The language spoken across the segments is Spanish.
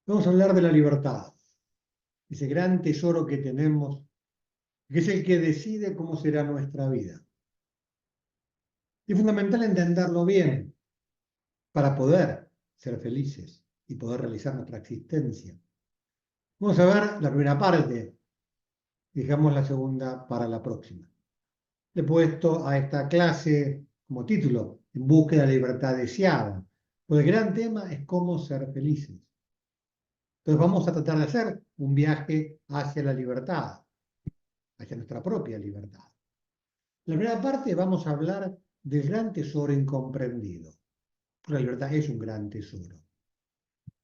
Vamos a hablar de la libertad, ese gran tesoro que tenemos, que es el que decide cómo será nuestra vida. Es fundamental entenderlo bien para poder ser felices y poder realizar nuestra existencia. Vamos a ver la primera parte, dejamos la segunda para la próxima. Le he puesto a esta clase como título, En búsqueda de la libertad deseada, pues el gran tema es cómo ser felices. Entonces vamos a tratar de hacer un viaje hacia la libertad, hacia nuestra propia libertad. En la primera parte vamos a hablar del gran tesoro incomprendido. La libertad es un gran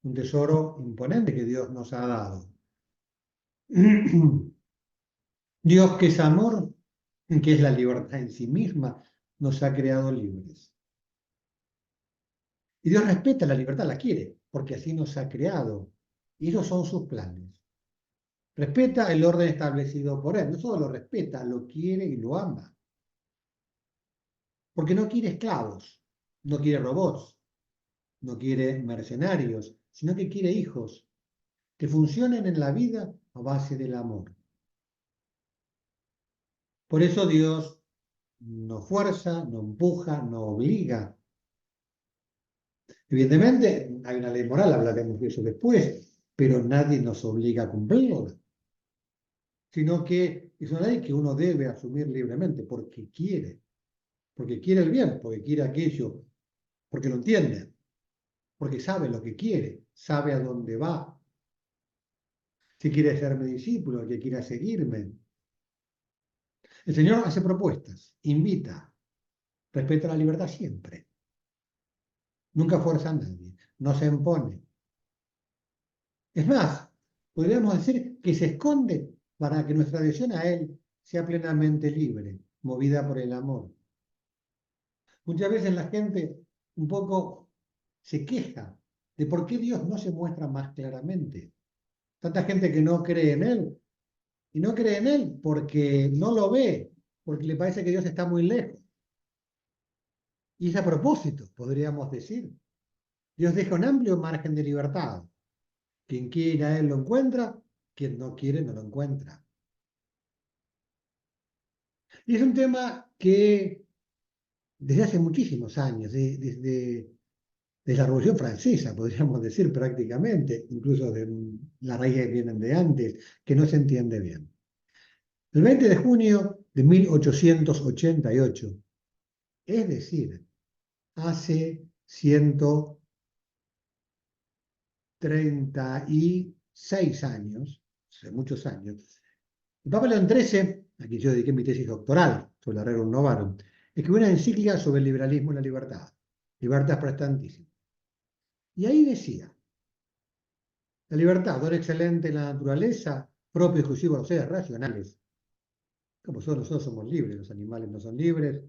un tesoro imponente que Dios nos ha dado. Dios, que es amor, que es la libertad en sí misma, nos ha creado libres. Y Dios respeta la libertad, la quiere, porque así nos ha creado. Y esos son sus planes. Respeta el orden establecido por Él. No solo lo respeta, lo quiere y lo ama. Porque no quiere esclavos, no quiere robots, no quiere mercenarios, sino que quiere hijos que funcionen en la vida a base del amor. Por eso Dios no fuerza, no empuja, no obliga. Evidentemente, hay una ley moral, hablaremos de eso después, pero nadie nos obliga a cumplirla, sino que es una ley que uno debe asumir libremente porque quiere el bien, porque quiere aquello, porque lo entiende, porque sabe lo que quiere, sabe a dónde va. Si quiere ser mi discípulo, que quiera seguirme. El Señor hace propuestas, invita, respeta la libertad siempre. Nunca fuerza a nadie, no se impone. Es más, podríamos decir que se esconde para que nuestra adhesión a Él sea plenamente libre, movida por el amor. Muchas veces la gente un poco se queja de por qué Dios no se muestra más claramente. Tanta gente que no cree en Él, y no cree en Él porque no lo ve, porque le parece que Dios está muy lejos. Y es a propósito, podríamos decir. Dios deja un amplio margen de libertad. Quien quiere ir a Él lo encuentra, quien no quiere no lo encuentra. Y es un tema que desde hace muchísimos años, desde la Revolución Francesa, podríamos decir prácticamente, incluso de las raíces vienen de antes, que no se entiende bien. El 20 de junio de 1888, es decir, hace 136 años, hace muchos años, el Papa León XIII, a quien yo dediqué mi tesis doctoral sobre la Rerum Novarum, escribió una encíclica sobre el liberalismo y la libertad, Libertas Praestantísima. Y ahí decía, la libertad, don excelente en la naturaleza, propio y exclusivo de los seres racionales. Como nosotros somos libres, los animales no son libres.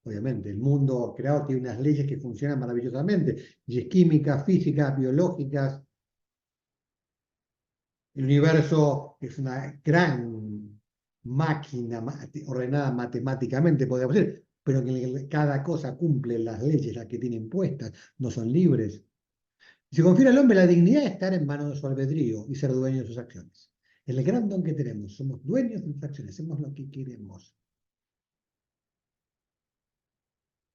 Obviamente, el mundo creado tiene unas leyes que funcionan maravillosamente, leyes químicas, físicas, biológicas. El universo es una gran máquina ordenada matemáticamente, podríamos decir, pero que cada cosa cumple las leyes, las que tienen puestas, no son libres. Se confiere al hombre la dignidad de estar en manos de su albedrío y ser dueño de sus acciones. El gran don que tenemos, somos dueños de nuestras acciones, hacemos lo que queremos.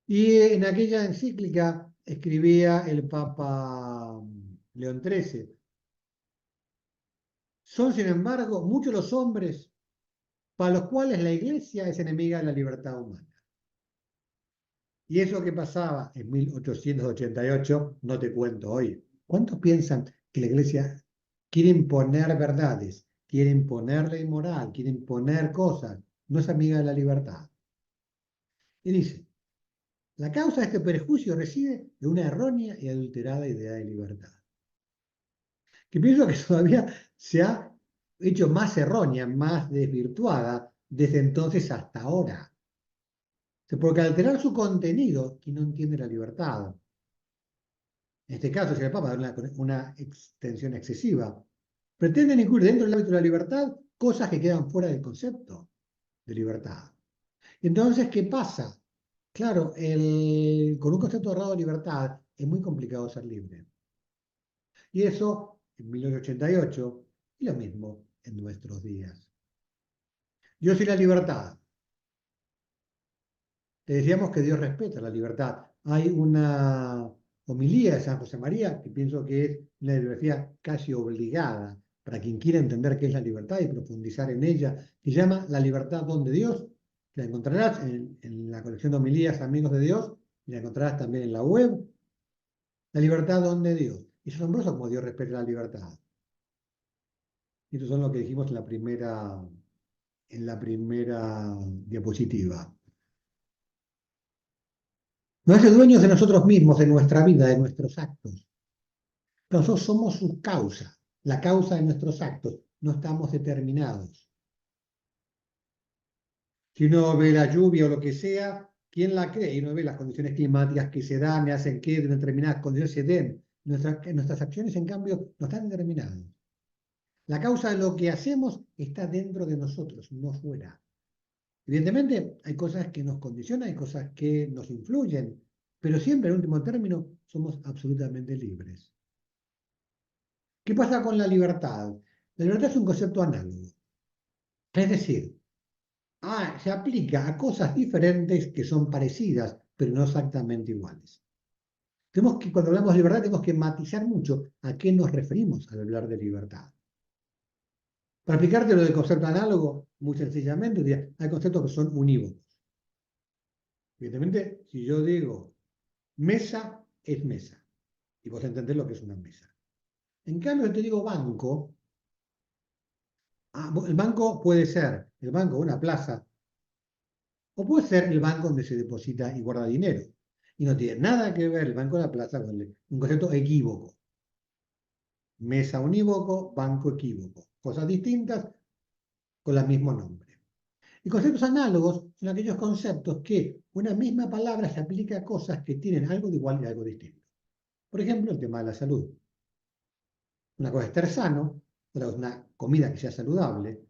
Y en aquella encíclica escribía el Papa León XIII, son sin embargo muchos los hombres para los cuales la Iglesia es enemiga de la libertad humana. Y eso que pasaba en 1888, no te cuento hoy. ¿Cuántos piensan que la Iglesia quiere imponer verdades, quiere imponer ley moral, quiere imponer cosas? No es amiga de la libertad. Y dice, la causa de este perjuicio reside en una errónea y adulterada idea de libertad. Que pienso que todavía se ha hecho más errónea, más desvirtuada desde entonces hasta ahora. Porque al alterar su contenido, quien no entiende la libertad. En este caso, si el Papa da una extensión excesiva, pretenden incluir dentro del ámbito de la libertad cosas que quedan fuera del concepto de libertad. Entonces, ¿qué pasa? Claro, con un concepto errado de libertad es muy complicado ser libre. Y eso en 1888, y lo mismo en nuestros días. Dios y la libertad. Te decíamos que Dios respeta la libertad. Hay una homilía de San José María, que pienso que es una bibliografía casi obligada para quien quiera entender qué es la libertad y profundizar en ella, que se llama La libertad don de Dios, que la encontrarás en la colección de homilías Amigos de Dios, y la encontrarás también en la web. La libertad don de Dios. Es asombroso como Dios respeta la libertad. Y esto son lo que dijimos en la primera diapositiva. Nos hace dueños de nosotros mismos, de nuestra vida, de nuestros actos. Nosotros somos su causa, la causa de nuestros actos. No estamos determinados. Si uno ve la lluvia o lo que sea, ¿quién la cree? Y uno ve las condiciones climáticas que se dan y hacen que determinadas condiciones se den. Nuestras acciones, en cambio, no están determinadas. La causa de lo que hacemos está dentro de nosotros, no fuera. Evidentemente, hay cosas que nos condicionan, hay cosas que nos influyen, pero siempre, en último término, somos absolutamente libres. ¿Qué pasa con la libertad? La libertad es un concepto análogo. Es decir, se aplica a cosas diferentes que son parecidas, pero no exactamente iguales. Cuando hablamos de libertad, tenemos que matizar mucho a qué nos referimos al hablar de libertad. Para explicarte lo del concepto análogo, muy sencillamente, hay conceptos que son unívocos. Evidentemente, si yo digo mesa, es mesa. Y vos entendés lo que es una mesa. En cambio, si te digo banco, el banco puede ser el banco de una plaza, o puede ser el banco donde se deposita y guarda dinero. Y no tiene nada que ver el banco de la plaza con un concepto equívoco. Mesa unívoco, banco equívoco. Cosas distintas con el mismo nombre. Y conceptos análogos son aquellos conceptos que una misma palabra se aplica a cosas que tienen algo de igual y algo distinto. Por ejemplo, el tema de la salud. Una cosa es estar sano, otra es una comida que sea saludable.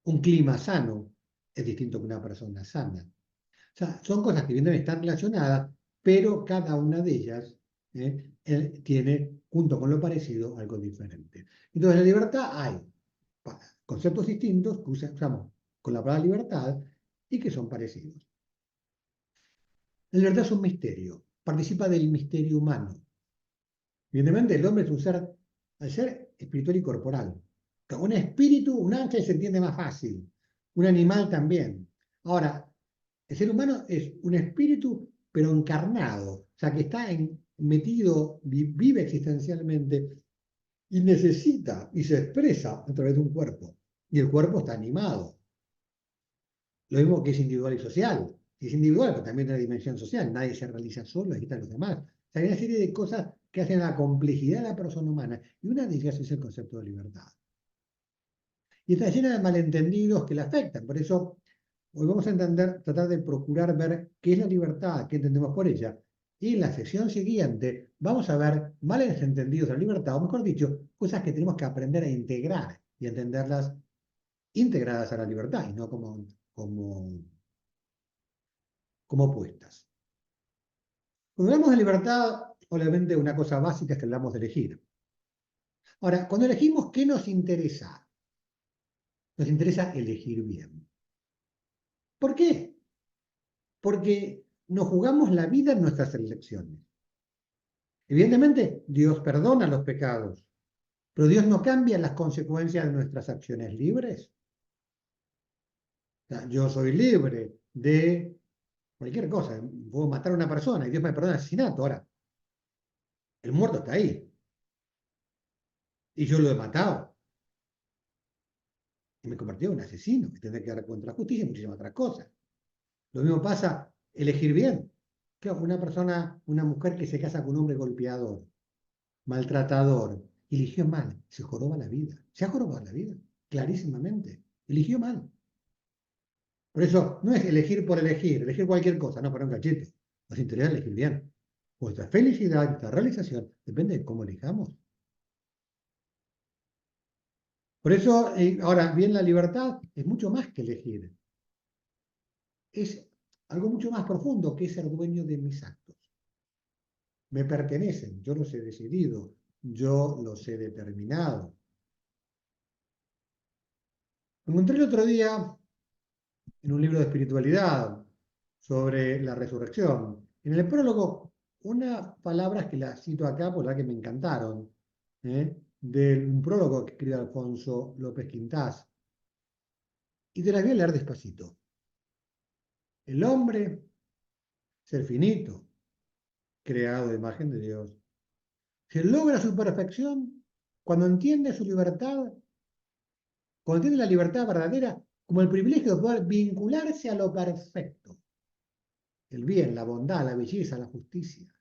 Un clima sano es distinto que una persona sana. O sea, son cosas que vienen están relacionadas, pero cada una de ellas tiene, junto con lo parecido, algo diferente. Entonces, en la libertad hay conceptos distintos que usamos con la palabra libertad y que son parecidos. La libertad es un misterio, participa del misterio humano. Evidentemente, el hombre es un ser, al ser espiritual y corporal. Un espíritu, un ángel se entiende más fácil, un animal también. Ahora, el ser humano es un espíritu, pero encarnado, o sea, que está metido, vive existencialmente y necesita y se expresa a través de un cuerpo. Y el cuerpo está animado. Lo mismo que es individual y social. Es individual, pero también tiene una dimensión social. Nadie se realiza solo, necesita a los demás. O sea, hay una serie de cosas que hacen la complejidad de la persona humana. Y una de ellas es el concepto de libertad. Y está llena de malentendidos que la afectan. Por eso, hoy vamos a tratar de procurar ver qué es la libertad, qué entendemos por ella. Y en la sección siguiente vamos a ver males entendidos de la libertad, o mejor dicho, cosas que tenemos que aprender a integrar y entenderlas integradas a la libertad y no como opuestas. Cuando hablamos de libertad, obviamente una cosa básica es que hablamos de elegir. Ahora, cuando elegimos, ¿qué nos interesa? Nos interesa elegir bien. ¿Por qué? Porque nos jugamos la vida en nuestras elecciones. Evidentemente, Dios perdona los pecados, pero Dios no cambia las consecuencias de nuestras acciones libres. O sea, yo soy libre de cualquier cosa. Puedo matar a una persona y Dios me perdona el asesinato. Ahora, el muerto está ahí. Y yo lo he matado. Y me convertí en un asesino. Y tendré que dar contra la justicia y muchísimas otras cosas. Lo mismo pasa, elegir bien. Claro, una mujer que se casa con un hombre golpeador, maltratador, eligió mal, se joroba la vida. Se ha jorobado la vida, clarísimamente. Eligió mal. Por eso no es elegir por elegir cualquier cosa, no para un cachete. Nos interesa elegir bien. Nuestra felicidad, nuestra realización, depende de cómo elijamos. Por eso, ahora bien, la libertad es mucho más que elegir. Es algo mucho más profundo que es ser dueño de mis actos. Me pertenecen, yo los he decidido. yo los he determinado. Me encontré el otro día en un libro de espiritualidad sobre la resurrección. En el prólogo, unas palabras que las cito acá, por la que me encantaron, de un prólogo que escribe Alfonso López Quintás. Y te las voy a leer despacito. El hombre, ser finito, creado de imagen de Dios, se logra su perfección cuando entiende su libertad, cuando entiende la libertad verdadera como el privilegio de poder vincularse a lo perfecto. El bien, la bondad, la belleza, la justicia.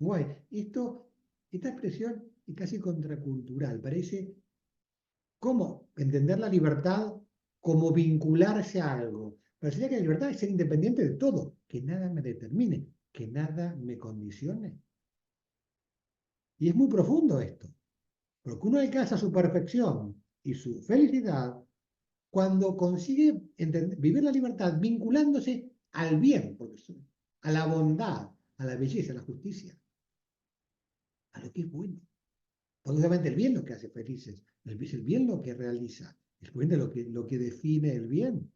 Guay. Esta expresión es casi contracultural. Parece cómo entender la libertad como vincularse a algo. Parecería que la libertad es ser independiente de todo, que nada me determine, que nada me condicione. Y es muy profundo esto, porque uno alcanza su perfección y su felicidad cuando consigue vivir la libertad vinculándose al bien, a la bondad, a la belleza, a la justicia, a lo que es bueno. Porque obviamente el bien lo que hace felices, es el bien lo que realiza, es lo que define el bien.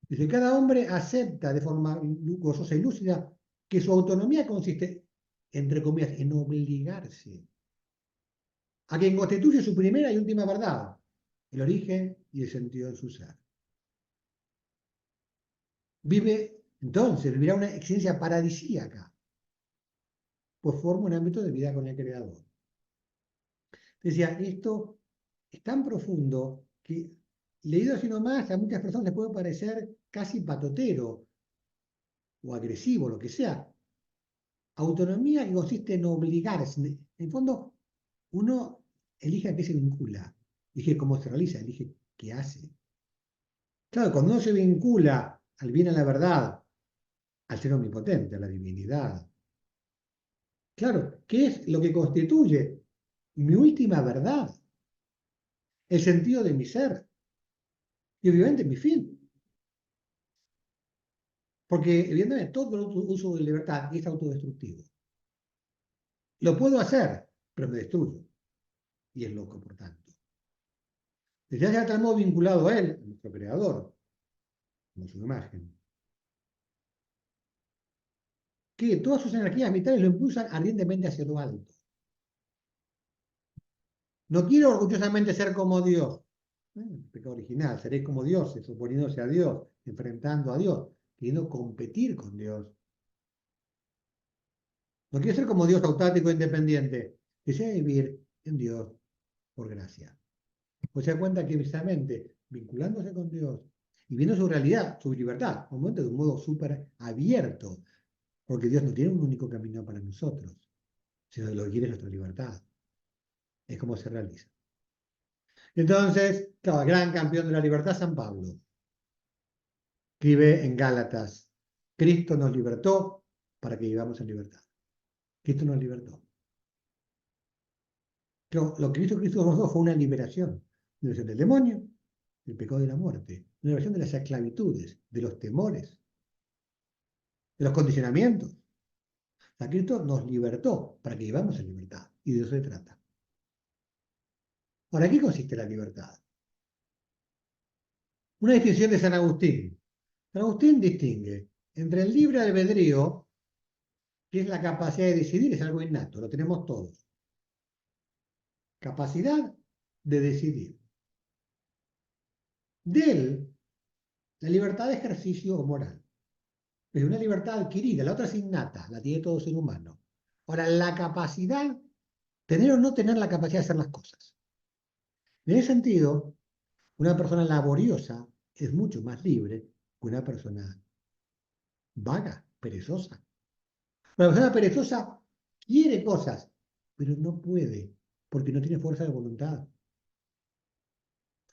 Dice, cada hombre acepta de forma gozosa y lúcida que su autonomía consiste, entre comillas, en obligarse a quien constituye su primera y última verdad, el origen y el sentido de su ser. Vivirá una existencia paradisíaca, pues forma un ámbito de vida con el Creador. Decía, esto es tan profundo que, leído así nomás, a muchas personas les puede parecer casi patotero o agresivo, lo que sea. Autonomía que consiste en obligarse. En el fondo, uno elige a qué se vincula, elige cómo se realiza, elige qué hace. Claro, cuando uno se vincula al bien, a la verdad, al ser omnipotente, a la divinidad. Claro, ¿qué es lo que constituye mi última verdad? El sentido de mi ser y obviamente mi fin. Porque evidentemente todo el uso de libertad es autodestructivo. Lo puedo hacer, pero me destruyo. Y es loco, por tanto. Desde ya estamos vinculado a él, a nuestro creador, como su imagen. Que todas sus energías vitales lo impulsan ardientemente hacia lo alto. No quiero orgullosamente ser como Dios. Pecado original, seréis como dioses, oponiéndose a Dios, enfrentando a Dios, queriendo competir con Dios. No quiero ser como Dios autático e independiente. Desea vivir en Dios por gracia. Pues se da cuenta que precisamente vinculándose con Dios y viendo su realidad, su libertad, un momento de un modo súper abierto, porque Dios no tiene un único camino para nosotros, sino que lo que quiere es nuestra libertad. Es como se realiza. Entonces, claro, el gran campeón de la libertad, San Pablo, escribe en Gálatas, Cristo nos libertó para que vivamos en libertad. Cristo nos libertó. Pero lo que hizo Cristo nos dio fue una liberación. Liberación del demonio, del pecado y de la muerte. Una liberación de las esclavitudes, de los temores, de los condicionamientos. O sea, Cristo nos libertó para que vivamos en libertad. Y de eso se trata. Ahora, ¿qué consiste la libertad? Una distinción de San Agustín. San Agustín distingue entre el libre albedrío, que es la capacidad de decidir, es algo innato, lo tenemos todos. Capacidad de decidir. De él, la libertad de ejercicio moral. Es una libertad adquirida, la otra es innata, la tiene todo ser humano. Ahora, la capacidad, tener o no tener la capacidad de hacer las cosas. En ese sentido, una persona laboriosa es mucho más libre que una persona vaga, perezosa. Una persona perezosa quiere cosas, pero no puede, porque no tiene fuerza de voluntad.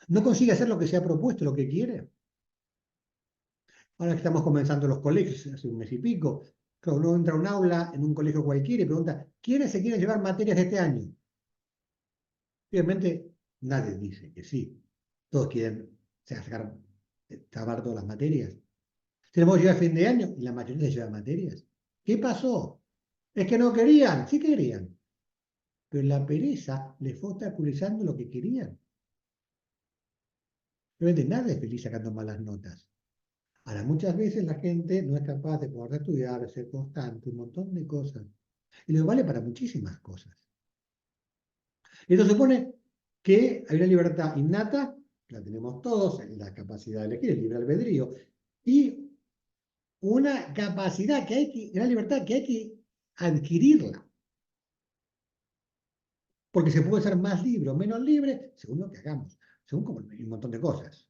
No consigue hacer lo que se ha propuesto, lo que quiere. Ahora que estamos comenzando los colegios, hace un mes y pico, uno entra a un aula en un colegio cualquiera y pregunta, ¿quiénes se quieren llevar materias de este año? Obviamente nadie dice que sí. Todos quieren sacar, acabar todas las materias. Tenemos que llegar a fin de año y la mayoría se lleva materias. ¿Qué pasó? Es que no querían, sí querían, pero la pereza les fue obstaculizando lo que querían. Realmente nadie es feliz sacando malas notas. Ahora, muchas veces la gente no es capaz de poder estudiar, de ser constante, un montón de cosas. Y lo vale para muchísimas cosas. Esto supone que hay una libertad innata, que la tenemos todos, la capacidad de elegir, el libre albedrío, y una capacidad que hay que, una libertad que hay que adquirirla. Porque se puede ser más libre o menos libre según lo que hagamos, según como un montón de cosas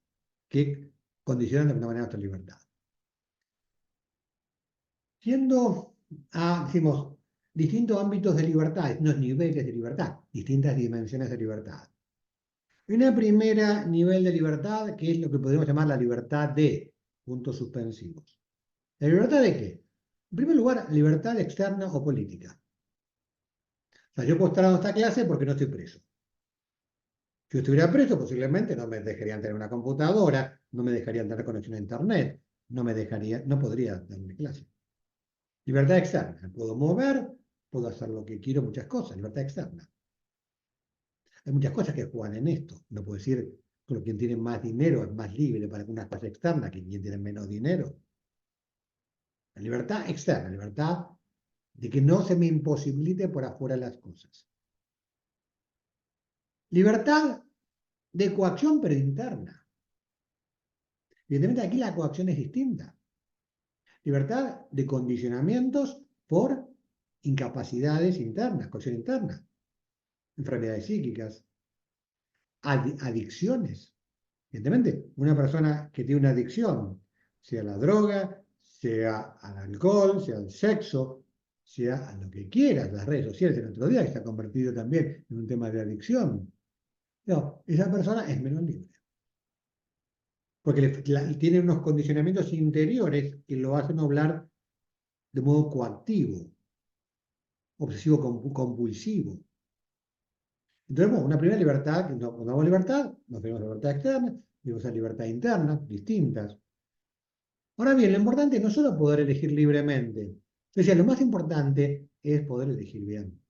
que condicionan de alguna manera nuestra libertad. Siendo a, decimos, distintos ámbitos de libertad, distintos niveles de libertad, distintas dimensiones de libertad. Una primera nivel de libertad, que es lo que podríamos llamar la libertad de puntos suspensivos. ¿La libertad de qué? En primer lugar, libertad externa o política. O sea, yo puedo estar dando esta clase porque no estoy preso. Si yo estuviera preso, posiblemente no me dejarían tener una computadora, no me dejarían tener conexión a internet, no podría darme clase. Libertad externa. Me puedo mover, puedo hacer lo que quiero, muchas cosas. Libertad externa. Hay muchas cosas que juegan en esto. No puedo decir que quien tiene más dinero es más libre para algunas cosas externas que quien tiene menos dinero. La libertad externa, la libertad de que no se me imposibilite por afuera las cosas. Libertad de coacción, pero interna. Evidentemente aquí la coacción es distinta. Libertad de condicionamientos por incapacidades internas, coacción interna, enfermedades psíquicas, adicciones. Evidentemente, una persona que tiene una adicción, sea a la droga, sea al alcohol, sea al sexo, sea a lo que quieras, las redes sociales el otro día, que se ha convertido también en un tema de adicción. No, esa persona es menos libre. Porque tiene unos condicionamientos interiores que lo hacen hablar de modo coactivo, obsesivo compulsivo. Entonces, bueno, una primera libertad, cuando hablamos de libertad, nos tenemos libertad externa, tenemos la libertad interna, distintas. Ahora bien, lo importante es no solo poder elegir libremente. Decía, lo más importante es poder elegir bien.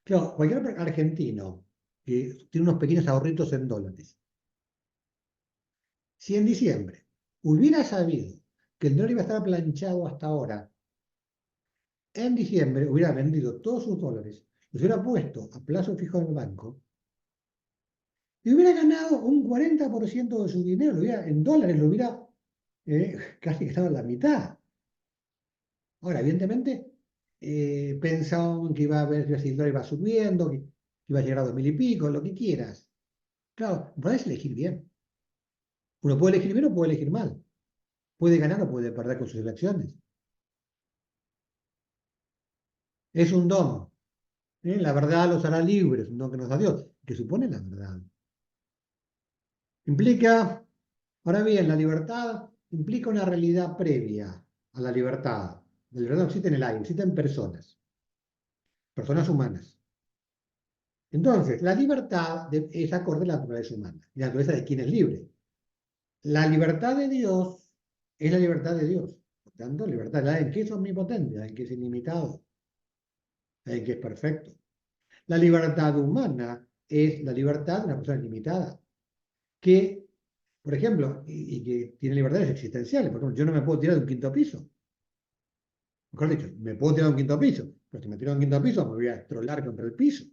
Claro, cualquier argentino que tiene unos pequeños ahorritos en dólares, si en diciembre hubiera sabido que el dólar iba a estar planchado hasta ahora, en diciembre hubiera vendido todos sus dólares, los hubiera puesto a plazo fijo en el banco y hubiera ganado un 40% de su dinero, en dólares, lo hubiera casi ganado la mitad. Ahora, evidentemente, pensaban que iba a ver si el dólar iba subiendo, que iba a llegar a 2000 y pico, lo que quieras. Claro, puedes elegir bien. Uno puede elegir bien o puede elegir mal. Puede ganar o puede perder con sus elecciones. Es un don. La verdad los hará libres, un don que nos da Dios, que supone la verdad. Implica, ahora bien, la libertad implica una realidad previa a la libertad. La libertad no existe en el aire, existen personas, personas humanas. Entonces, la libertad es acorde a la naturaleza humana, y la naturaleza de quien es libre. La libertad de Dios es la libertad de Dios. Por tanto, libertad en que es omnipotente, en que es ilimitado, en que es perfecto. La libertad humana es la libertad de una persona limitada, que, por ejemplo, y que tiene libertades existenciales. Por ejemplo, yo no me puedo tirar de un quinto piso. Mejor dicho, me puedo tirar de un quinto piso, pero si me tiro de un quinto piso me voy a estrolar contra el piso.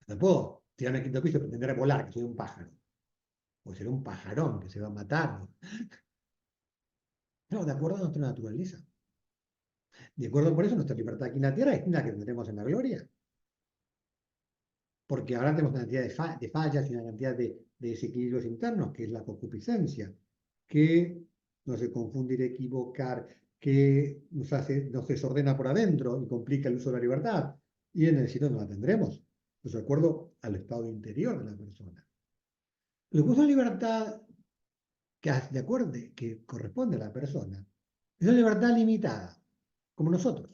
No puedo tirarme del quinto piso y pretender volar, que soy un pájaro. O será un pajarón que se va a matar. No, de acuerdo a nuestra naturaleza. De acuerdo por eso, nuestra libertad aquí en la tierra es la que tendremos en la gloria. Porque ahora tenemos una cantidad de fallas y una cantidad de desequilibrios internos, que es la concupiscencia, que nos hace confundir, equivocar, que nos desordena por adentro y complica el uso de la libertad. Y en el cielo no la tendremos, pues de acuerdo al estado interior de la persona. Lo que usa la libertad de acuerdo que corresponde a la persona es una libertad limitada, como nosotros.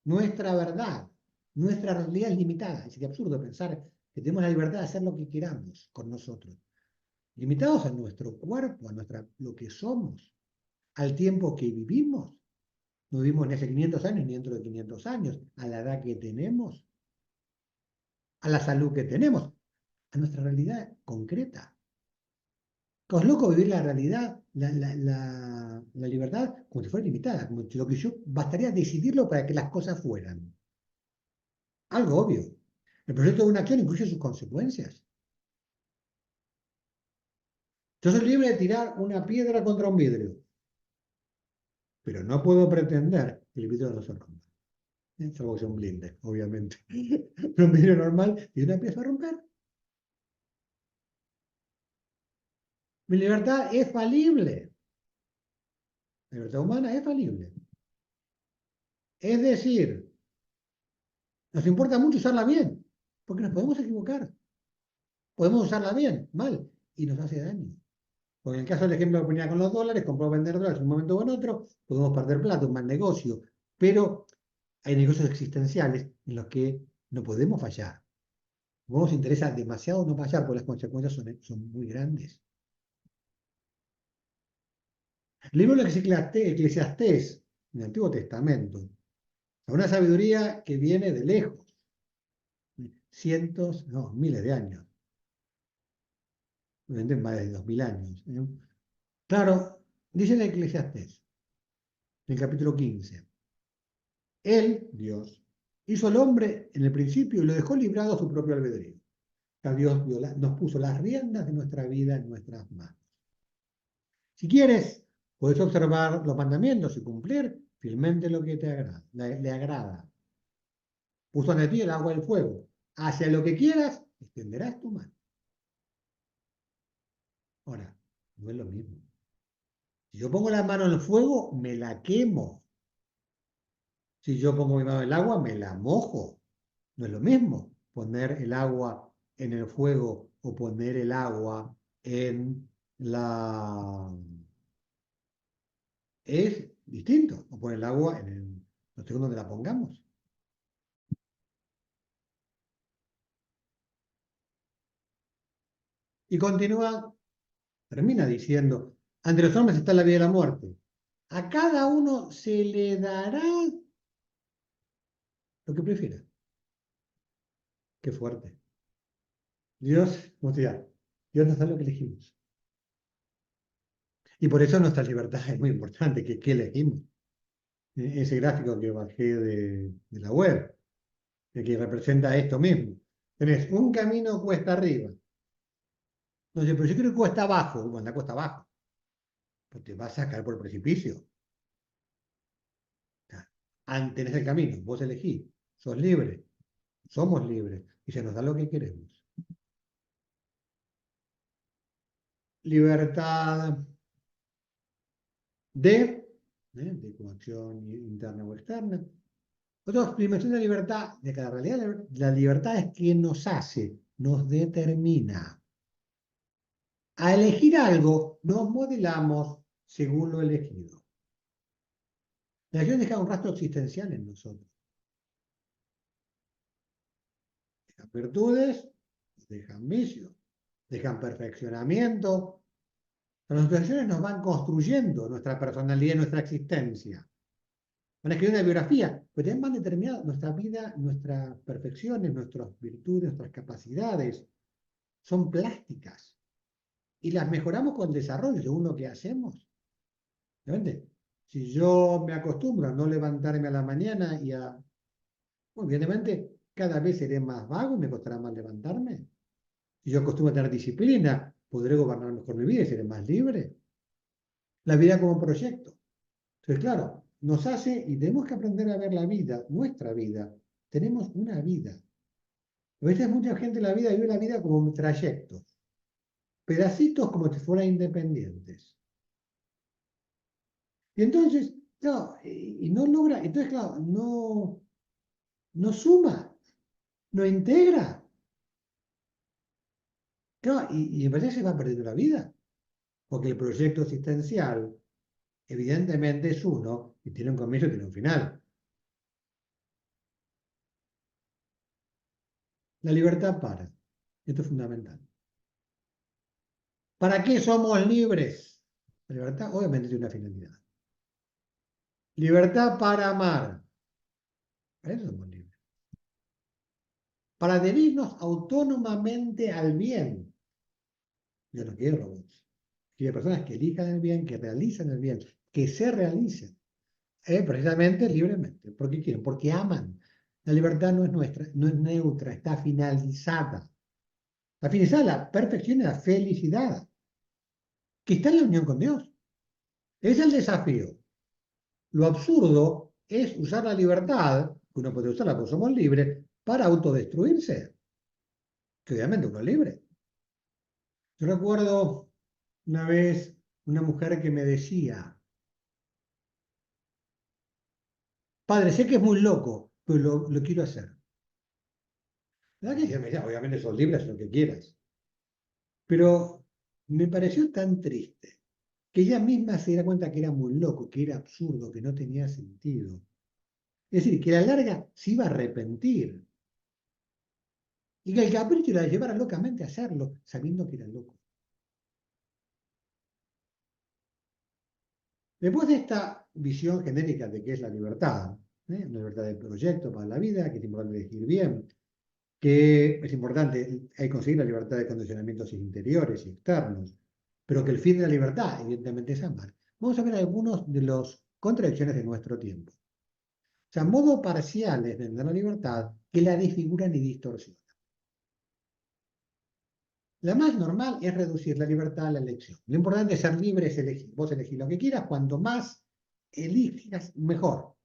Nuestra verdad, nuestra realidad es limitada. Sería absurdo pensar que tenemos la libertad de hacer lo que queramos con nosotros. Limitados a nuestro cuerpo, lo que somos, al tiempo que vivimos. no vivimos ni hace 500 años ni dentro de 500 años, a la edad que tenemos, a la salud que tenemos, a nuestra realidad concreta. Es loco vivir la realidad, la libertad, como si fuera limitada, como si lo que yo bastaría decidirlo para que las cosas fueran. Algo obvio. El proyecto de una acción incluye sus consecuencias. Yo soy libre de tirar una piedra contra un vidrio, pero no puedo pretender que el vidrio no se rompa. Salvo que sea un blinde, obviamente. Pero un vidrio normal y una empieza a romper. Mi libertad es falible. La libertad humana es falible. Es decir, nos importa mucho usarla bien, porque nos podemos equivocar. Podemos usarla bien, mal, y nos hace daño. Porque en el caso del ejemplo que ponía con los dólares, comprar o vender dólares en un momento o en otro, podemos perder plata, un mal negocio. Pero hay negocios existenciales en los que no podemos fallar. No nos interesa demasiado no fallar, porque las consecuencias son muy grandes. El libro de Eclesiastés, en el Antiguo Testamento, es una sabiduría que viene de lejos, cientos, no, miles de años, obviamente más de 2000 años. Claro, dice el Eclesiastés, en el capítulo 15, Él, Dios, hizo al hombre en el principio y lo dejó librado a su propio albedrío. Dios nos puso las riendas de nuestra vida en nuestras manos. Si quieres, puedes observar los mandamientos y cumplir fielmente lo que le agrada. Puso ante ti el agua y el fuego. Hacia lo que quieras, extenderás tu mano. Ahora, no es lo mismo. Si yo pongo la mano en el fuego, me la quemo. Si yo pongo mi mano en el agua, me la mojo. No es lo mismo poner el agua en el fuego o poner el agua en la... Es distinto. O poner el agua en el... No sé dónde la pongamos. Y continúa, termina diciendo, ante los hombres está la vida y la muerte. A cada uno se le dará lo que prefiera. Qué fuerte. Dios, ¿cómo te llama? Dios nos da lo que elegimos. Y por eso nuestra libertad es muy importante, ¿qué elegimos? Ese gráfico que bajé de la web, que representa esto mismo. Tenés un camino cuesta arriba. No sé, pero yo creo que cuesta abajo. Bueno, anda cuesta abajo. Pues te vas a caer por el precipicio. Tenés el camino, vos elegís, sos libre, somos libres y se nos da lo que queremos. Libertad de coacción interna o externa. Otra dimensión de libertad, de cada realidad, la libertad es quien nos hace, nos determina. A elegir algo, nos modelamos según lo elegido. La elección deja un rastro existencial en nosotros. Dejan virtudes, dejan vicios, dejan perfeccionamiento. Las situaciones nos van construyendo nuestra personalidad y nuestra existencia. Van a escribir una biografía, pero también van determinando nuestra vida, nuestras perfecciones, nuestras virtudes, nuestras capacidades. Son plásticas. Y las mejoramos con el desarrollo según lo que hacemos. ¿Realmente? Si yo me acostumbro a no levantarme a la mañana y a... Bueno, evidentemente, cada vez seré más vago y me costará más levantarme. Si yo acostumbro a tener disciplina, podré gobernar mejor mi vida y seré más libre. La vida como proyecto. Entonces, claro, nos hace y tenemos que aprender a ver la vida, nuestra vida. Tenemos una vida. A veces mucha gente en la vida vive la vida como un trayecto. Pedacitos como si fueran independientes. Y entonces, claro, y no logra, entonces, claro, no suma, no integra. Claro, y en verdad se va perdiendo la vida. Porque el proyecto existencial, evidentemente, es uno y tiene un comienzo y tiene un final. La libertad para. Esto es fundamental. ¿Para qué somos libres? La libertad obviamente tiene una finalidad. Libertad para amar. Para eso somos libres. Para adherirnos autónomamente al bien. Yo no quiero robots. Quiero personas que elijan el bien, que realicen el bien, que se realicen. Precisamente libremente. ¿Por qué quieren? Porque aman. La libertad no es nuestra, no es neutra, está finalizada. La finalizada, la perfección y la felicidad, que está en la unión con Dios. Es el desafío. Lo absurdo es usar la libertad, que uno puede usarla porque somos libres, para autodestruirse. Que obviamente uno es libre. Yo recuerdo una vez una mujer que me decía, padre, sé que es muy loco, pero lo quiero hacer. ¿Verdad que yo me decía, obviamente sos libre, haz lo que quieras. Pero me pareció tan triste que ella misma se diera cuenta que era muy loco, que era absurdo, que no tenía sentido. Es decir, que a la larga se iba a arrepentir y que el capricho la llevara locamente a hacerlo, sabiendo que era loco. Después de esta visión genérica de qué es la libertad, una libertad de proyecto para la vida, que es importante elegir bien, que es importante conseguir la libertad de condicionamientos interiores y externos, pero que el fin de la libertad, evidentemente, es amar. Vamos a ver algunos de las contradicciones de nuestro tiempo. O sea, modos parciales de la libertad que la desfiguran y distorsionan. La más normal es reducir la libertad a la elección. Lo importante es ser libre, es elegir. Vos elegís lo que quieras, cuando más elijas, mejor.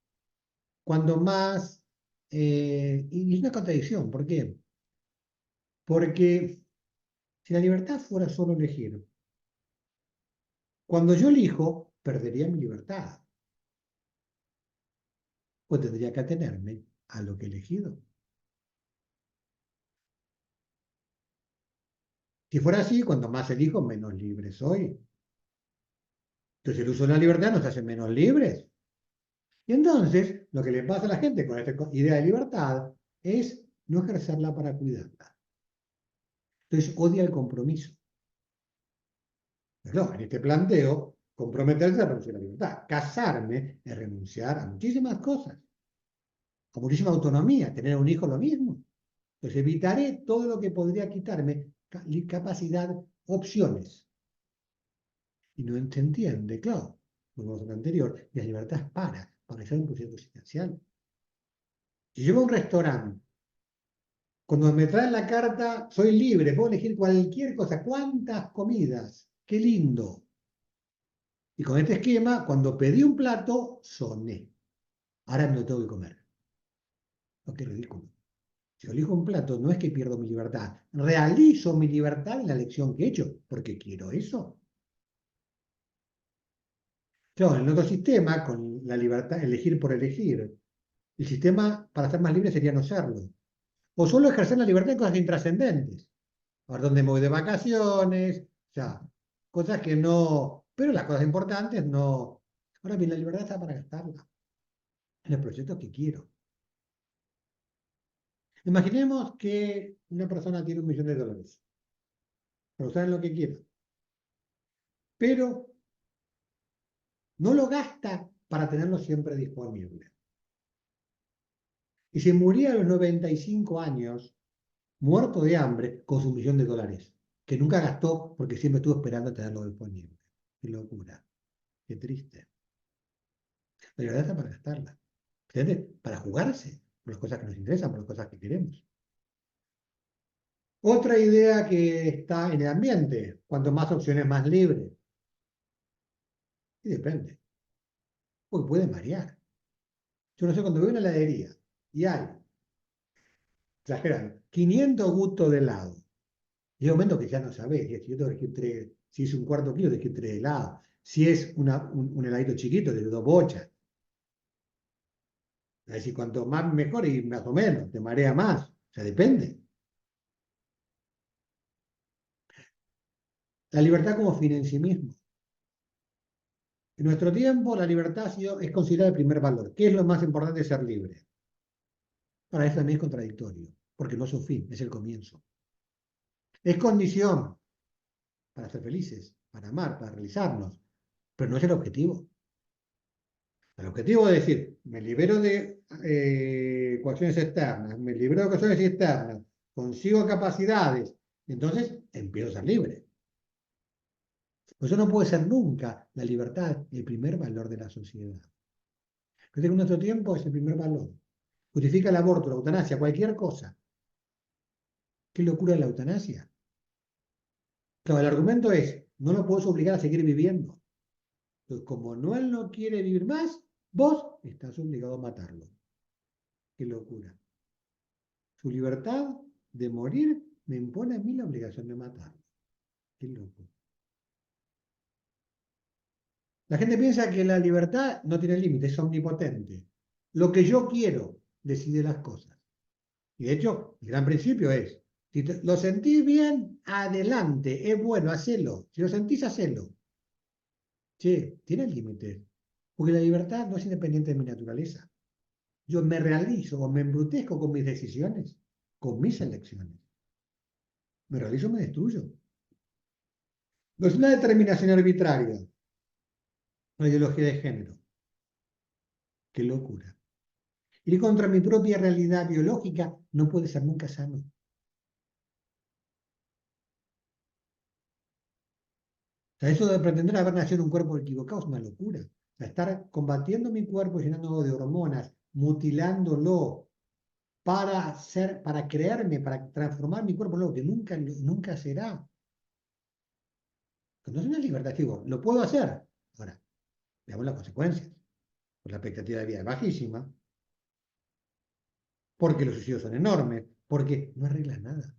Cuando más... y es una contradicción, ¿por qué? Porque si la libertad fuera solo elegir, cuando yo elijo, perdería mi libertad. O tendría que atenerme a lo que he elegido. Si fuera así, cuanto más elijo, menos libre soy. Entonces el uso de la libertad nos hace menos libres. Y entonces, lo que le pasa a la gente con esta idea de libertad es no ejercerla para cuidarla. Entonces odia el compromiso. Pues no, en este planteo, comprometerse es renunciar a la libertad. Casarme es renunciar a muchísimas cosas, a muchísima autonomía. Tener un hijo lo mismo. Entonces evitaré todo lo que podría quitarme capacidad, opciones. Y no se entiende, claro, como lo anterior, la libertad es para ser un proyecto existencial. Si yo voy a un restaurante, cuando me traen la carta, soy libre, puedo elegir cualquier cosa, cuántas comidas, qué lindo. Y con este esquema, cuando pedí un plato, soné. Ahora me lo tengo que comer. No, qué ridículo. Si yo elijo un plato, no es que pierdo mi libertad, realizo mi libertad en la elección que he hecho, porque quiero eso. Claro, en otro sistema, con la libertad, elegir por elegir, el sistema para ser más libre sería no serlo. O solo ejercer la libertad en cosas intrascendentes. A ver dónde me voy de vacaciones, o sea, cosas que no, pero las cosas importantes no. Ahora bien, la libertad está para gastarla en el proyecto que quiero. Imaginemos que una persona tiene $1.000.000, para usar en lo que quiera, pero no lo gasta para tenerlo siempre disponible. Y se murió a los 95 años, muerto de hambre, con su $1.000.000, que nunca gastó porque siempre estuvo esperando tenerlo disponible. Qué locura, qué triste. La libertad está para gastarla. ¿Entiendes? Para jugarse por las cosas que nos interesan, por las cosas que queremos. Otra idea que está en el ambiente, cuanto más opciones, más libre. Y depende, porque puede variar. Yo no sé, cuando voy a una heladería y hay, exagerando, 500 gustos de helado, y hay un momento que ya no sabés, si yo tengo que elegir tres, si es un cuarto kilo, tengo que elegir 3 helados. Si es un heladito chiquito, de 2 bochas. Es decir, cuanto más mejor y más o menos, te marea más. O sea, depende. La libertad como fin en sí mismo. En nuestro tiempo, la libertad es considerada el primer valor. ¿Qué es lo más importante de ser libre? Para eso también es contradictorio, porque no es un fin, es el comienzo. Es condición para ser felices, para amar, para realizarnos, pero no es el objetivo. El objetivo es decir, me libero de ecuaciones externas, me libero de ecuaciones externas, consigo capacidades, entonces empiezo a ser libre. Por eso no puede ser nunca la libertad el primer valor de la sociedad. Pero en nuestro tiempo es el primer valor. Justifica el aborto, la eutanasia, cualquier cosa. ¿Qué locura es la eutanasia? Claro, el argumento es, no lo puedes obligar a seguir viviendo. Entonces, como él no quiere vivir más, vos estás obligado a matarlo. Qué locura. Su libertad de morir me impone a mí la obligación de matarlo. Qué loco. La gente piensa que la libertad no tiene límites, es omnipotente. Lo que yo quiero decide las cosas. Y de hecho, el gran principio es, si lo sentís bien, adelante, es bueno, hacelo. Si lo sentís, hacelo. Che, tiene límites. Porque la libertad no es independiente de mi naturaleza. Yo me realizo o me embrutezco con mis decisiones, con mis elecciones. Me realizo o me destruyo. No es una determinación arbitraria, una ideología de género. Qué locura. Ir contra mi propia realidad biológica no puede ser nunca sano. O sea, eso de pretender haber nacido en un cuerpo equivocado es una locura. O sea, estar combatiendo mi cuerpo, llenándolo de hormonas, mutilándolo para crearme, para transformar mi cuerpo en algo que nunca será. No es una libertad, digo, lo puedo hacer. Ahora, veamos las consecuencias. Pues la expectativa de vida es bajísima, porque los suicidios son enormes, porque no arregla nada.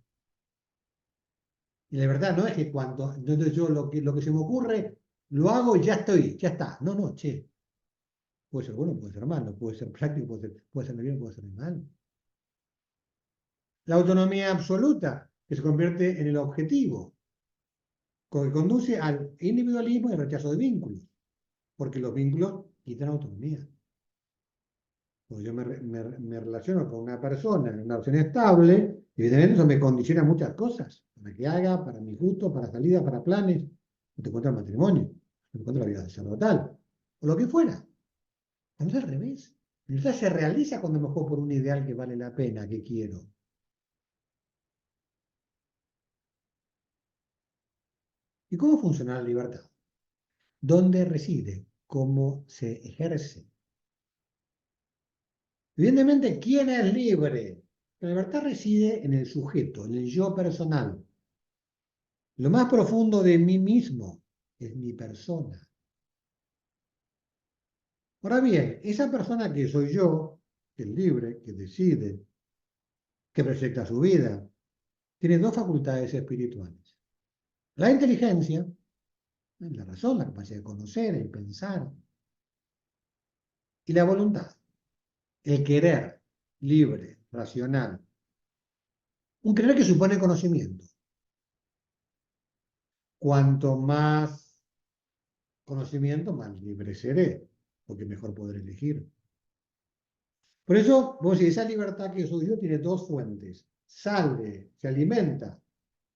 Y la verdad no es que cuando entonces yo lo que se me ocurre, lo hago y ya estoy, ya está. No, no, che. Puede ser bueno, puede ser malo, puede ser práctico, puede ser bien, puede ser mal. La autonomía absoluta, que se convierte en el objetivo, que conduce al individualismo y al rechazo de vínculos, porque los vínculos quitan autonomía. Cuando yo me relaciono con una persona en una relación estable, evidentemente eso me condiciona muchas cosas, para que haga, para mis gustos, para salidas, para planes, no te encuentro el matrimonio, no te encuentro la vida sacerdotal, o lo que fuera. Cuando es al revés. La libertad se realiza cuando me juego por un ideal que vale la pena, que quiero. ¿Y cómo funciona la libertad? ¿Dónde reside? ¿Cómo se ejerce? Evidentemente, ¿quién es libre? La libertad reside en el sujeto, en el yo personal. Lo más profundo de mí mismo es mi persona. Ahora bien, esa persona que soy yo, que es libre, que decide, que proyecta su vida, tiene dos facultades espirituales. La inteligencia, la razón, la capacidad de conocer, el pensar, y la voluntad, el querer libre, racional. Un querer que supone conocimiento. Cuanto más conocimiento, más libre seré, porque mejor podré elegir. Por eso, vos decís, esa libertad que soy yo tiene dos fuentes. Sale, se alimenta,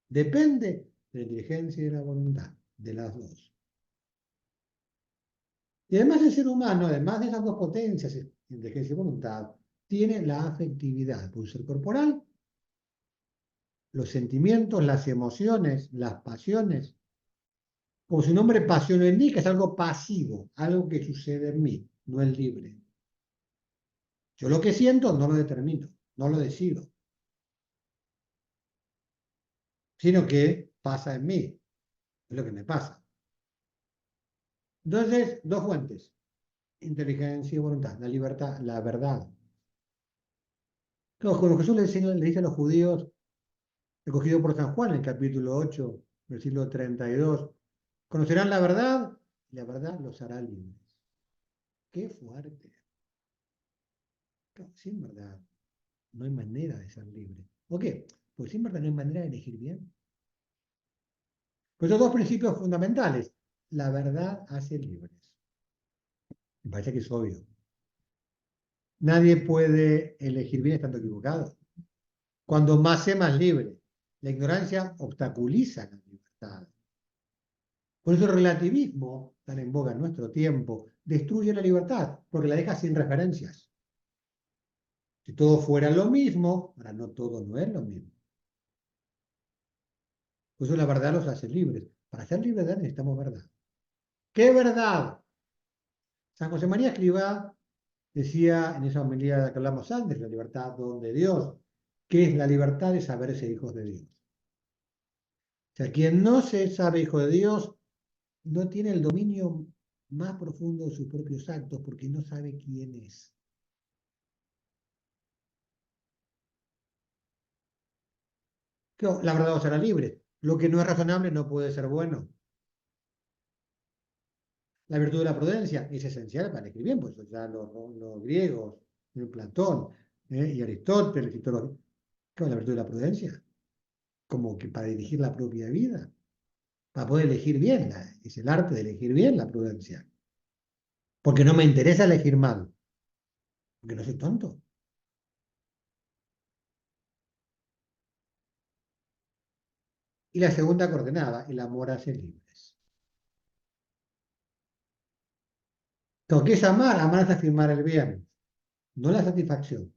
depende de la inteligencia y de la voluntad, de las dos. Y además el ser humano, además de esas dos potencias, inteligencia y voluntad, tiene la afectividad, puede ser corporal, los sentimientos, las emociones, las pasiones. Como su nombre pasión lo indica, es algo pasivo, algo que sucede en mí, no es libre. Yo lo que siento no lo determino, no lo decido, sino que pasa en mí, es lo que me pasa. Entonces, dos fuentes, inteligencia y voluntad, la libertad, la verdad. Claro, como Jesús le dice a los judíos, recogido por San Juan en el capítulo 8, versículo 32, conocerán la verdad y la verdad los hará libres. Qué fuerte. Claro, sin verdad no hay manera de ser libre. ¿Por qué? Porque sin verdad no hay manera de elegir bien. Pues esos dos principios fundamentales. La verdad hace libres. Me parece que es obvio. Nadie puede elegir bien estando equivocado. Cuando más sé, más libre. La ignorancia obstaculiza la libertad. Por eso el relativismo tan en boga en nuestro tiempo, destruye la libertad, porque la deja sin referencias. Si todo fuera lo mismo, ahora no todo no es lo mismo. Por eso la verdad los hace libres. Para ser libres necesitamos verdad. ¿Qué verdad? San José María Escrivá decía en esa homilía de la que hablamos antes, la libertad don de Dios, que es la libertad de saberse hijos de Dios. O sea, quien no se sabe hijo de Dios no tiene el dominio más profundo de sus propios actos porque no sabe quién es. La verdad os hará libre. Lo que no es razonable no puede ser bueno. La virtud de la prudencia es esencial para escribir bien, pues ya los griegos, Platón y Aristóteles y todo lo que... La virtud de la prudencia, como que para dirigir la propia vida, para poder elegir bien, es el arte de elegir bien la prudencia. Porque no me interesa elegir mal, porque no soy tonto. Y la segunda coordenada, el amor hace libres. Entonces, ¿qué es amar? Amar es afirmar el bien, no la satisfacción.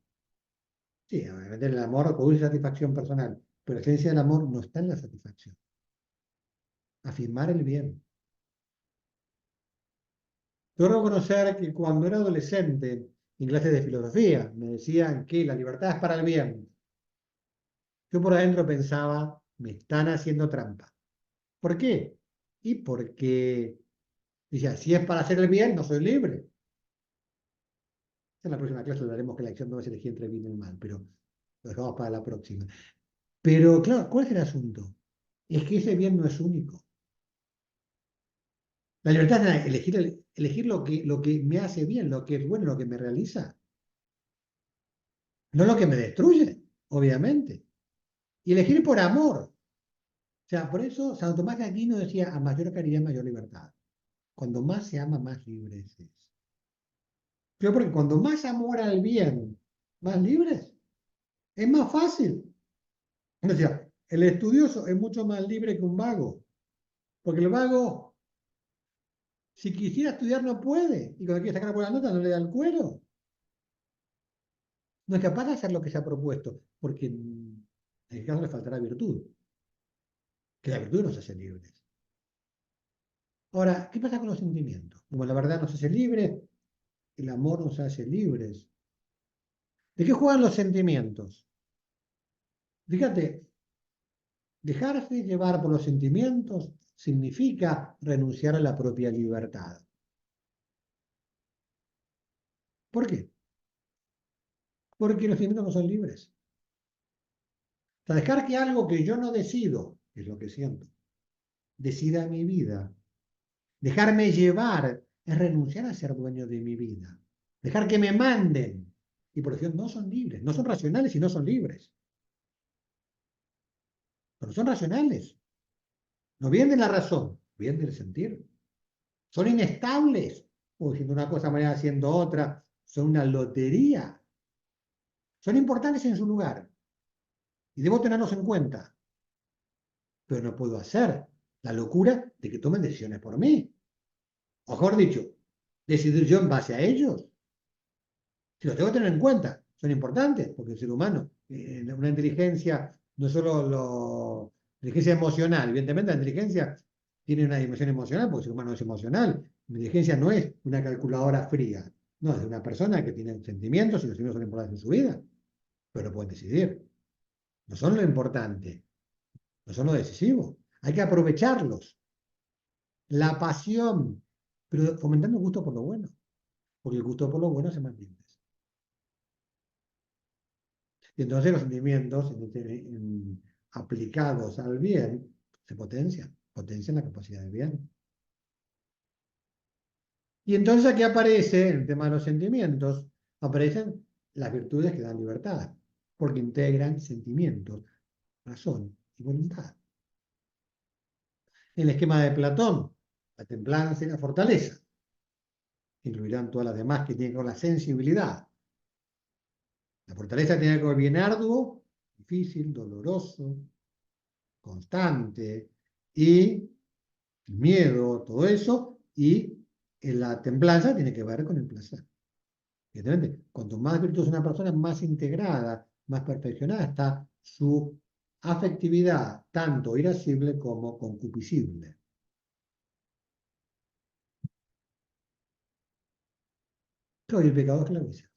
Sí, obviamente el amor produce satisfacción personal, pero la esencia del amor no está en la satisfacción. Afirmar el bien. Debo reconocer que cuando era adolescente, en clases de filosofía, me decían que la libertad es para el bien. Yo por adentro pensaba, me están haciendo trampa. ¿Por qué? Y porque, decía, si es para hacer el bien, no soy libre. En la próxima clase hablaremos que la acción no es elegir entre el bien y el mal, pero lo dejamos para la próxima. Pero claro, ¿cuál es el asunto? Es que ese bien no es único. La libertad es elegir lo que me hace bien, lo que es bueno, lo que me realiza. No lo que me destruye, obviamente. Y elegir por amor. O sea, por eso Santo Tomás de Aquino decía, a mayor caridad, mayor libertad. Cuando más se ama, más libre se es. Pero porque cuando más amor al bien, más libres, es más fácil. O sea, el estudioso es mucho más libre que un vago. Porque el vago, si quisiera estudiar, no puede. Y cuando quiere sacar buena nota, no le da el cuero. No es capaz de hacer lo que se ha propuesto. Porque en el caso le faltará virtud. Que la virtud nos hace libres. Ahora, ¿qué pasa con los sentimientos? Como la verdad nos hace libres, el amor nos hace libres. ¿De qué juegan los sentimientos? Fíjate, dejarse llevar por los sentimientos significa renunciar a la propia libertad. ¿Por qué? Porque los sentimientos no son libres. O sea, dejar que algo que yo no decido, que es lo que siento, decida mi vida. Dejarme llevar es renunciar a ser dueño de mi vida. Dejar que me manden. Y por eso no son libres. No son racionales y no son libres. Pero son racionales. No vienen de la razón, vienen del sentir. Son inestables. O diciendo una cosa, mañana haciendo otra. Son una lotería. Son importantes en su lugar. Y debo tenerlos en cuenta. Pero no puedo hacer la locura de que tomen decisiones por mí. O mejor dicho, decidir yo en base a ellos. Si los tengo que tener en cuenta, son importantes, porque el ser humano, una inteligencia, no solo inteligencia emocional, evidentemente la inteligencia tiene una dimensión emocional, porque el ser humano es emocional. La inteligencia no es una calculadora fría, no, es una persona que tiene sentimientos y los sentimientos son importantes en su vida, pero pueden decidir. No son lo importante, no son lo decisivo. Hay que aprovecharlos. La pasión, pero fomentando el gusto por lo bueno, porque el gusto por lo bueno se mantiene. Y entonces los sentimientos aplicados al bien se potencian la capacidad de bien. Y entonces aquí aparece, en el tema de los sentimientos, aparecen las virtudes que dan libertad, porque integran sentimientos, razón y voluntad. En el esquema de Platón, la templanza y la fortaleza, incluirán todas las demás que tienen que ver con la sensibilidad. La fortaleza tiene que ver con el bien arduo, difícil, doloroso, constante, y el miedo, todo eso, Y la templanza tiene que ver con el placer. Evidentemente, cuanto más virtuosa una persona, más integrada, más perfeccionada está su afectividad, tanto irascible como concupiscible. Claro, y el pecado esclaviza.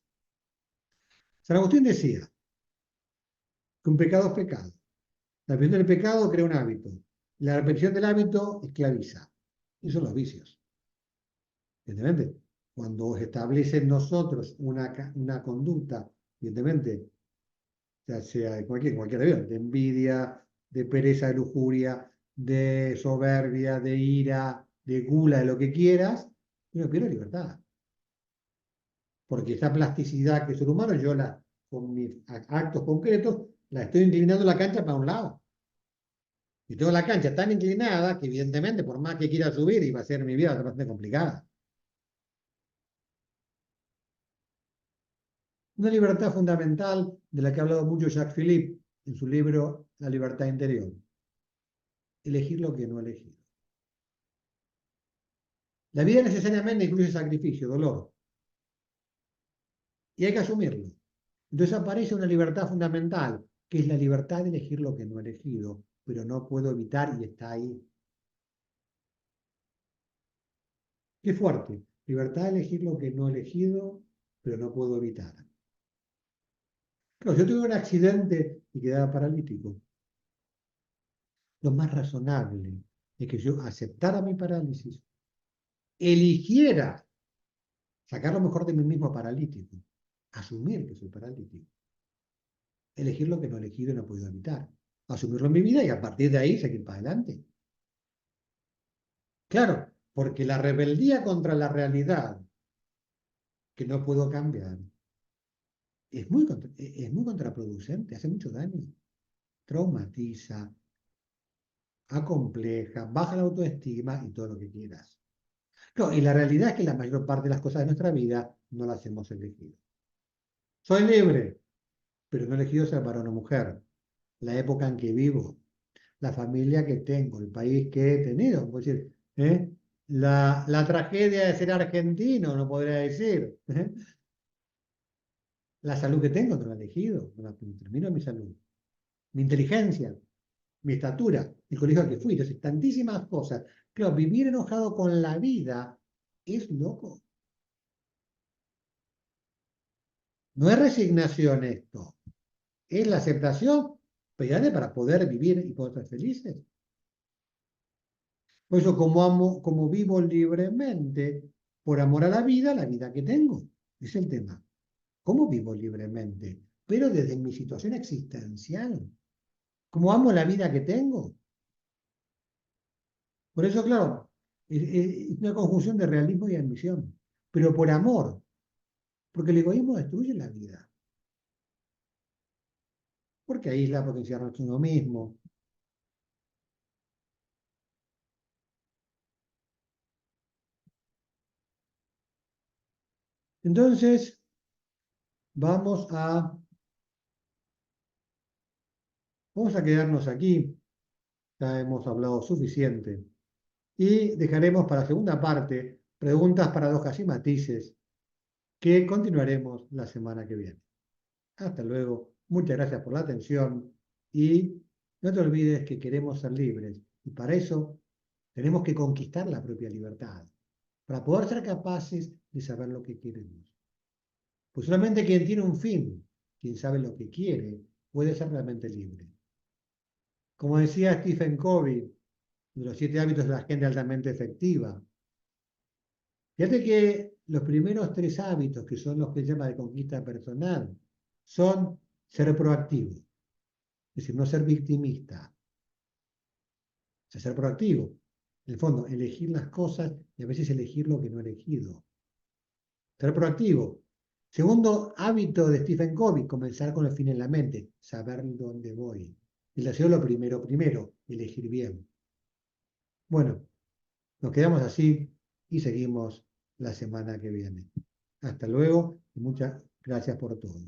San Agustín decía que un pecado es pecado. La repetición del pecado crea un hábito. La repetición del hábito esclaviza. Y son los vicios. Evidentemente, cuando se establece en nosotros una conducta, evidentemente, ya sea de cualquier nivel, de envidia, de pereza, de lujuria, de soberbia, de ira, de gula, de lo que quieras, uno pierde libertad. Porque esa plasticidad que es el humano, con mis actos concretos, la estoy inclinando la cancha para un lado. Y tengo la cancha tan inclinada que evidentemente, por más que quiera subir, iba a ser mi vida bastante complicada. Una libertad fundamental de la que ha hablado mucho Jacques Philippe en su libro La libertad interior. Elegir lo que no elegir. La vida necesariamente incluye sacrificio, dolor. Y hay que asumirlo. Entonces aparece una libertad fundamental, que es la libertad de elegir lo que no he elegido, pero no puedo evitar y está ahí. Qué fuerte. Libertad de elegir lo que no he elegido, pero no puedo evitar. Claro, yo tuve un accidente y quedaba paralítico. Lo más razonable es que yo aceptara mi parálisis, eligiera sacar lo mejor de mí mismo paralítico, asumir que soy paralítico, elegir lo que no he elegido y no he podido evitar, asumirlo en mi vida y a partir de ahí seguir para adelante. Claro, porque la rebeldía contra la realidad, que no puedo cambiar, es muy contraproducente, hace mucho daño, traumatiza, acompleja, baja la autoestima y todo lo que quieras. No, y la realidad es que la mayor parte de las cosas de nuestra vida no las hemos elegido. Soy libre, pero no he elegido ser varón o mujer, la época en que vivo, la familia que tengo, el país que he tenido. Puedo decir, ¿eh? La tragedia de ser argentino, no podría decir. ¿Eh? La salud que tengo, no la he elegido, no la termino mi salud. Mi inteligencia, mi estatura, el colegio al que fui, entonces, tantísimas cosas. Claro, vivir enojado con la vida es loco. No es resignación esto, es la aceptación, pero para poder vivir y poder ser felices. Por eso, como vivo libremente, por amor a la vida que tengo. Es el tema. ¿Cómo vivo libremente? Pero desde mi situación existencial. ¿Cómo amo la vida que tengo? Por eso, claro, es una conjunción de realismo y ambición. Pero por amor, porque el egoísmo destruye la vida. Porque aísla, porque encierra en uno mismo. Entonces, vamos a, vamos a quedarnos aquí. Ya hemos hablado suficiente. Y dejaremos para la segunda parte preguntas, paradojas y matices que continuaremos la semana que viene. Hasta luego. Muchas gracias por la atención y no te olvides que queremos ser libres y para eso tenemos que conquistar la propia libertad, para poder ser capaces de saber lo que queremos. Pues solamente quien tiene un fin, quien sabe lo que quiere, puede ser realmente libre. Como decía Stephen Covey, de los 7 hábitos de la gente altamente efectiva, fíjate que los primeros 3 hábitos, que son los que se llama de conquista personal, son ser proactivo, es decir, no ser victimista, o sea, ser proactivo. En el fondo, elegir las cosas y a veces elegir lo que no he elegido. Ser proactivo. Segundo hábito de Stephen Covey, comenzar con el fin en la mente, saber dónde voy. El deseo lo primero, elegir bien. Bueno, nos quedamos así y seguimos la semana que viene. Hasta luego y muchas gracias por todo.